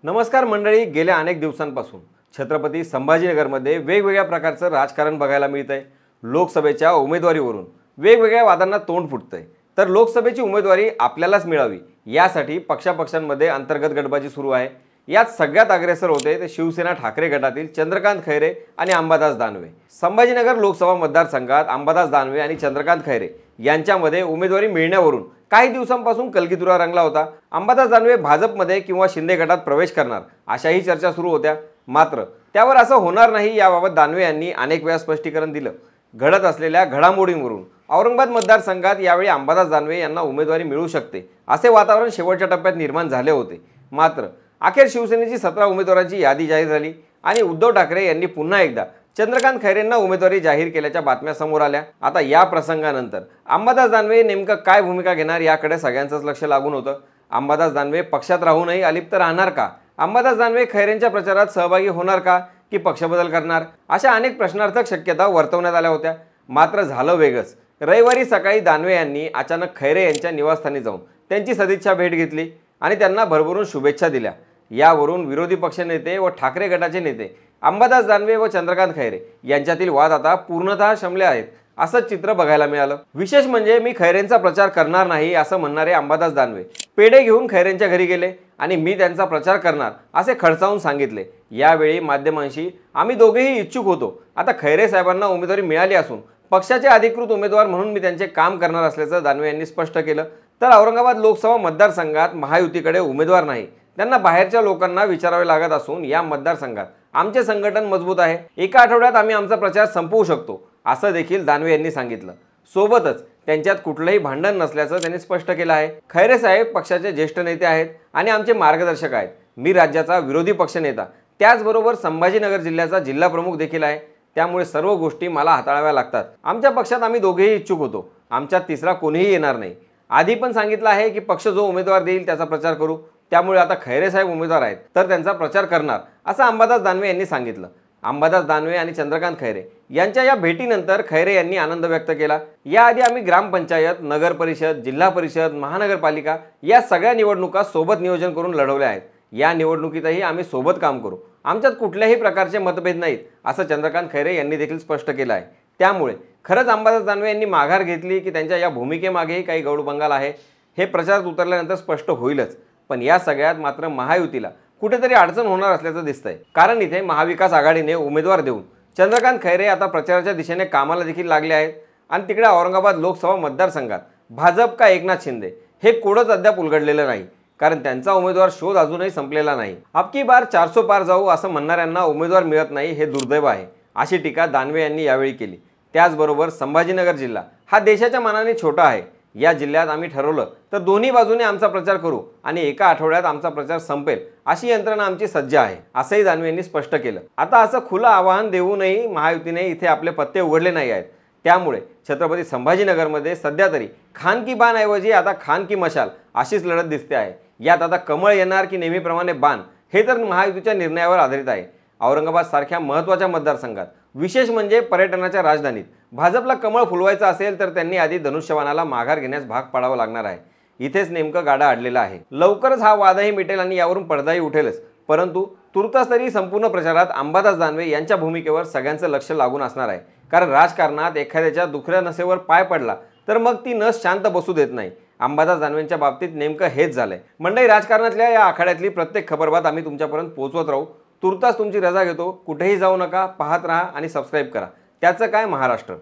नमस्कार मंडळी, गेल्या अनेक दिवसांपासून छत्रपती संभाजीनगरमध्ये वेगवेगळ्या प्रकारचं राजकारण बघायला मिळतंय। लोकसभेच्या उमेदवारीवरून वेगवेगळ्या वादांना तोंड फुटतंय। तर लोकसभेची उमेदवारी आपल्यालाच मिळावी यासाठी पक्षापक्षांमध्ये अंतर्गत गटबाजी सुरू आहे। यात सगळ्यात अग्रेसर होते ते शिवसेना ठाकरे गटातील चंद्रकांत खैरे आणि अंबादास दानवे। संभाजीनगर लोकसभा मतदारसंघात अंबादास दानवे आणि चंद्रकांत खैरे यांच्यामध्ये उमेदवारी मिळण्यावरून काही दिवसांपासून कलगीतुरा रंगला होता। अंबादास दानवे भाजपमध्ये किंवा शिंदे गटात प्रवेश करणार अशाही चर्चा सुरू होत्या। मात्र त्यावर असं होणार नाही याबाबत दानवे यांनी अनेक वेळा स्पष्टीकरण दिलं। घडत असलेल्या घडामोडींवरून औरंगाबाद मतदारसंघात यावेळी अंबादास दानवे यांना उमेदवारी मिळू शकते असे वातावरण शेवटच्या टप्प्यात निर्माण झाले होते। मात्र अखेर शिवसेनेची 17 उमेदवारांची यादी जाहीर झाली आणि उद्धव ठाकरे यांनी पुन्हा एकदा चंद्रकांत खैरेंना उमेदवारी जाहीर केल्याच्या बातम्या समोर आल्या। आता या प्रसंगानंतर अंबादास दानवे नेमकं काय भूमिका घेणार याकडे सगळ्यांचंच लक्ष लागून होतं। अंबादास दानवे पक्षात राहूनही अलिप्त राहणार का? अंबादास दानवे खैरेंच्या प्रचारात सहभागी होणार का की पक्षबदल करणार? अशा अनेक प्रश्नार्थक शक्यता वर्तवण्यात आल्या होत्या। मात्र झालं वेगळंच। रविवारी सकाळी दानवे यांनी अचानक खैरे यांच्या निवासस्थानी जाऊन त्यांची सदिच्छा भेट घेतली आणि त्यांना भरभरून शुभेच्छा दिल्या। यावरून विरोधी पक्षनेते व ठाकरे गटाचे नेते अंबादास दानवे व चंद्रकांत खैरे यांच्यातील वाद आता पूर्णतः शमले आहेत असं चित्र बघायला मिळालं। विशेष म्हणजे मी खैरेंचा प्रचार करणार नाही असं म्हणणारे अंबादास दानवे पेढे घेऊन खैरेंच्या घरी गेले आणि मी त्यांचा प्रचार करणार असे खडसावून सांगितले। यावेळी माध्यमांशी आम्ही दोघेही इच्छुक होतो। आता खैरे साहेबांना उमेदवारी मिळाली असून पक्षाचे अधिकृत उमेदवार म्हणून मी त्यांचे काम करणार असल्याचं दानवे यांनी स्पष्ट केलं। तर औरंगाबाद लोकसभा मतदारसंघात महायुतीकडे उमेदवार नाही, त्यांना बाहेरच्या लोकांना विचारावे लागत असून या मतदारसंघात आमचे संघटन मजबूत आहे, एका आठवड्यात आम्ही आमचा प्रचार संपवू शकतो असं देखील दानवे यांनी सांगितलं। सोबतच त्यांच्यात कुठलंही भांडण नसल्याचं त्यांनी स्पष्ट केलं आहे। खैरे साहेब पक्षाचे ज्येष्ठ नेते आहेत आणि आमचे मार्गदर्शक आहेत। मी राज्याचा विरोधी पक्षनेता त्याचबरोबर संभाजीनगर जिल्ह्याचा जिल्हा प्रमुख देखील आहे, त्यामुळे सर्व गोष्टी मला हाताळाव्या लागतात। आमच्या पक्षात आम्ही दोघेही इच्छुक होतो, आमच्यात तिसरा कोणीही येणार नाही। आधी पण सांगितलं आहे की पक्ष जो उमेदवार देईल त्याचा प्रचार करू, त्यामुळे आता खैरे साहेब उमेदवार आहेत तर त्यांचा प्रचार करणार असं अंबादास दानवे यांनी सांगितलं। अंबादास दानवे आणि चंद्रकांत खैरे यांच्या या भेटीनंतर खैरे यांनी आनंद व्यक्त केला। याआधी आम्ही ग्रामपंचायत, नगर परिषद, जिल्हा परिषद, महानगरपालिका या सगळ्या निवडणुका सोबत नियोजन करून लढवल्या आहेत। या निवडणुकीतही आम्ही सोबत काम करू, आमच्यात कुठल्याही प्रकारचे मतभेद नाहीत असं चंद्रकांत खैरे यांनी देखील स्पष्ट केलं आहे। त्यामुळे खरंच अंबादास दानवे यांनी माघार घेतली की त्यांच्या या भूमिकेमागेही काही गौडबंगाल आहे हे प्रचारात उतरल्यानंतर स्पष्ट होईलच। पण या सगळ्यात मात्र महायुतीला कुठेतरी अडचण होणार असल्याचं दिसतंय, कारण इथे महाविकास आघाडीने उमेदवार देऊन चंद्रकांत खैरे आता प्रचाराच्या दिशेने कामाला देखील लागले आहेत आणि तिकडे औरंगाबाद लोकसभा मतदारसंघात भाजप का एकनाथ शिंदे हे कोडच अद्याप उलगडलेलं नाही, कारण त्यांचा उमेदवार शोध अजूनही संपलेला नाही। अबकी बार 400 पार जाऊ असं म्हणणाऱ्यांना उमेदवार मिळत नाही हे दुर्दैव आहे अशी टीका दानवे यांनी यावेळी केली। त्याचबरोबर संभाजीनगर जिल्हा हा देशाच्या मानाने छोटा आहे, या जिल्ह्यात आम्ही ठरवलं तर दोन्ही बाजूने आमचा प्रचार करू आणि एका आठवड्यात आमचा प्रचार संपेल अशी यंत्रणा आमची सज्ज आहे असंही दानवे यांनी स्पष्ट केलं। आता असं खुलं आवाहन देऊनही महायुतीने इथे आपले पत्ते उघडले नाही आहेत, त्यामुळे छत्रपती संभाजीनगरमध्ये सध्या तरी खान की बाण ऐवजी आता खान की मशाल अशीच लढत दिसते आहे। यात आता कमळ येणार की नेहमीप्रमाणे बाण हे तर महायुतीच्या निर्णयावर आधारित आहे। औरंगाबाद सारख्या महत्त्वाच्या मतदारसंघात, विशेष म्हणजे पर्यटनाच्या राजधानीत भाजपला कमळ फुलवायचं असेल तर त्यांनी आधी धनुष्यबाणाला माघार घेण्यास भाग पाडावं लागणार आहे। इथेच नेमकं गाडा अडलेला आहे। लवकरच हा वादही मिटेल आणि यावरून पडदाही उठेलच, परंतु तुर्तास तरी संपूर्ण प्रचारात अंबादास दानवे यांच्या भूमिकेवर सगळ्यांचं लक्ष लागून असणार आहे, कारण राजकारणात एखाद्याच्या दुखऱ्या नसेवर पाय पडला तर मग ती नस शांत बसू देत नाही। अंबादास दानवेंच्या बाबतीत नेमकं हेच झालंय। मंडळी, राजकारणातल्या या आखाड्यातली प्रत्येक खबरबात आम्ही तुमच्यापर्यंत पोहोचवत राहू। तुर्तास तुमची रजा घेतो, कुठेही जाऊ नका, पाहत राहा आणि सबस्क्राईब करा। त्याचं काय महाराष्ट्र।